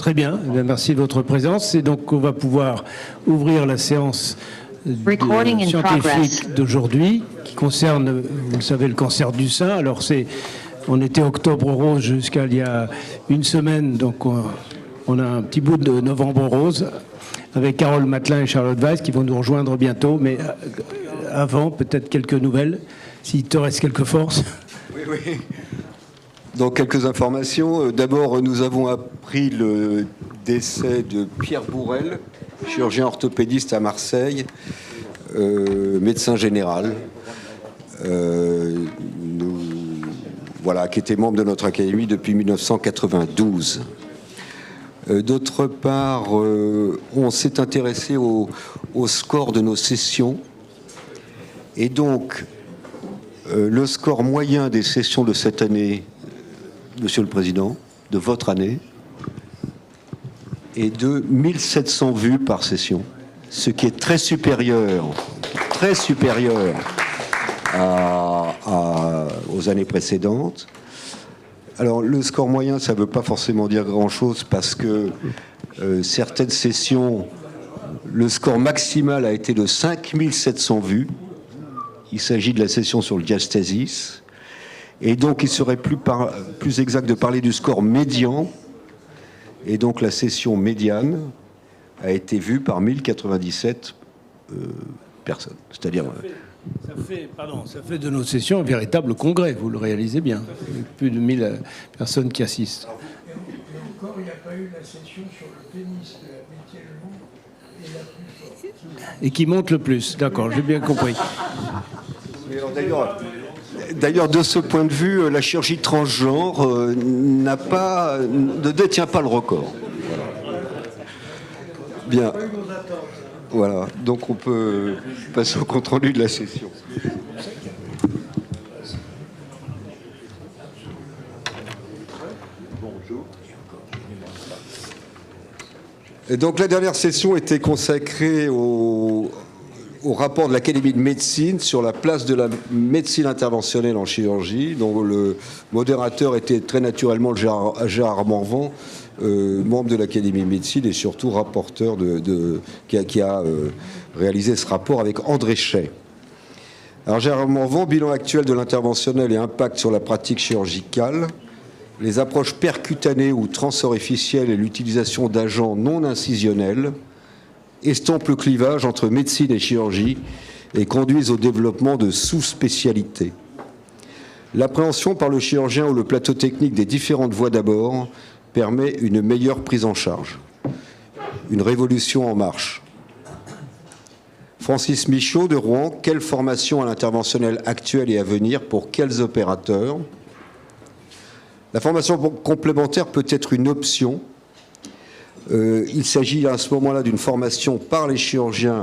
Très bien. Eh bien, merci de votre présence. Et donc, on va pouvoir ouvrir la séance scientifique d'aujourd'hui, qui concerne, vous le savez, le cancer du sein. Alors, on était Octobre Rose jusqu'à il y a une semaine, donc on a un petit bout de Novembre Rose avec Carole Matelin et Charlotte Weiss qui vont nous rejoindre bientôt. Mais avant, peut-être quelques nouvelles, s'il te reste quelques forces. Oui. Donc, quelques informations. D'abord, nous avons appris le décès de Pierre Bourrel, chirurgien orthopédiste à Marseille, médecin général, qui était membre de notre académie depuis 1992. D'autre part, on s'est intéressé au score de nos sessions. Et donc, le score moyen des sessions de cette année, Monsieur le Président, de votre année, est de 1700 vues par session, ce qui est très supérieur aux années précédentes. Alors, le score moyen, ça ne veut pas forcément dire grand-chose parce que certaines sessions, le score maximal a été de 5700 vues. Il s'agit de la session sur le diastasis. Et donc, il serait plus exact de parler du score médian. Et donc, la session médiane a été vue par 1097 personnes. C'est-à-dire... Ça fait de nos sessions un véritable congrès, vous le réalisez bien. Plus de 1000 personnes qui assistent. Et encore, il n'y a pas eu la session sur le tennis de la métier le et la plus forte. Et qui monte le plus, d'accord, j'ai bien compris. D'ailleurs, de ce point de vue, la chirurgie transgenre ne détient pas le record. Bien. Voilà, donc on peut passer au compte-rendu de la session. Bonjour. Et donc la dernière session était consacrée au rapport de l'Académie de médecine sur la place de la médecine interventionnelle en chirurgie, dont le modérateur était très naturellement Gérard Morvan, membre de l'Académie de médecine et surtout rapporteur qui a réalisé ce rapport avec André Chay. Alors Gérard Morvan, bilan actuel de l'interventionnel et impact sur la pratique chirurgicale, les approches percutanées ou transorificielles et l'utilisation d'agents non incisionnels estompent le clivage entre médecine et chirurgie et conduisent au développement de sous-spécialités. L'appréhension par le chirurgien ou le plateau technique des différentes voies d'abord permet une meilleure prise en charge. Une révolution en marche. Francis Michaud de Rouen, quelle formation à l'interventionnel actuel et à venir pour quels opérateurs? La formation complémentaire peut être une option. Il s'agit à ce moment-là d'une formation par les chirurgiens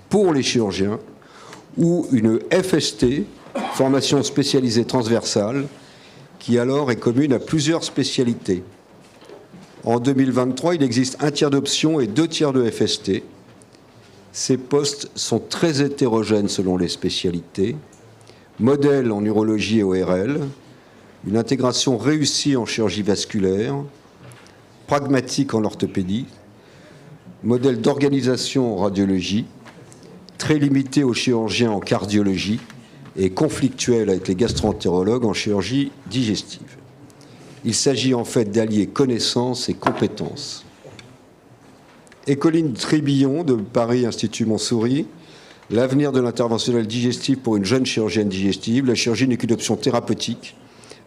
pour les chirurgiens ou une FST, formation spécialisée transversale, qui alors est commune à plusieurs spécialités. En 2023, il existe 1/3 d'options et 2/3 de FST. Ces postes sont très hétérogènes selon les spécialités. Modèle en urologie et ORL, une intégration réussie en chirurgie vasculaire, pragmatique en orthopédie, modèle d'organisation en radiologie, très limité aux chirurgiens en cardiologie et conflictuel avec les gastro-entérologues en chirurgie digestive. Il s'agit en fait d'allier connaissances et compétences. Écoline Trébillon de Paris Institut Montsouris, l'avenir de l'interventionnel digestif pour une jeune chirurgienne digestive. La chirurgie n'est qu'une option thérapeutique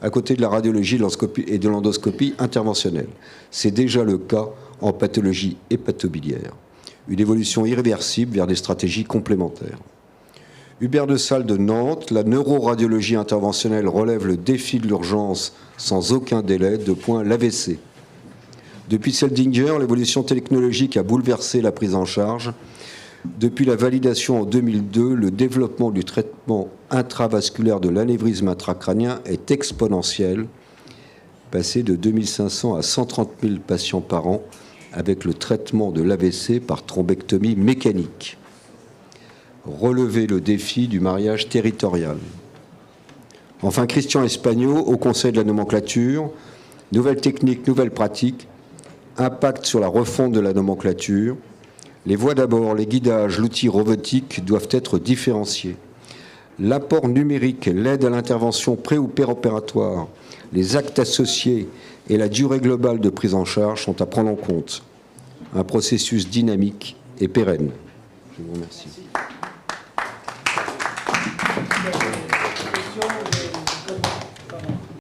à côté de la radiologie et de l'endoscopie interventionnelle. C'est déjà le cas en pathologie hépatobiliaire. Une évolution irréversible vers des stratégies complémentaires. Hubert de Salle de Nantes, la neuroradiologie interventionnelle relève le défi de l'urgence sans aucun délai, l'AVC. Depuis Seldinger, l'évolution technologique a bouleversé la prise en charge. Depuis la validation en 2002, le développement du traitement intravasculaire de l'anévrisme intracrânien est exponentiel, passé de 2500 à 130 000 patients par an avec le traitement de l'AVC par thrombectomie mécanique. Relever le défi du mariage territorial. Enfin, Christian Espagnaud, au Conseil de la nomenclature, nouvelles techniques, nouvelles pratiques, Impact sur la refonte de la nomenclature. Les voies d'abord, les guidages, l'outil robotique doivent être différenciés. L'apport numérique, l'aide à l'intervention pré- ou péropératoire, les actes associés et la durée globale de prise en charge sont à prendre en compte. Un processus dynamique et pérenne. Je vous remercie.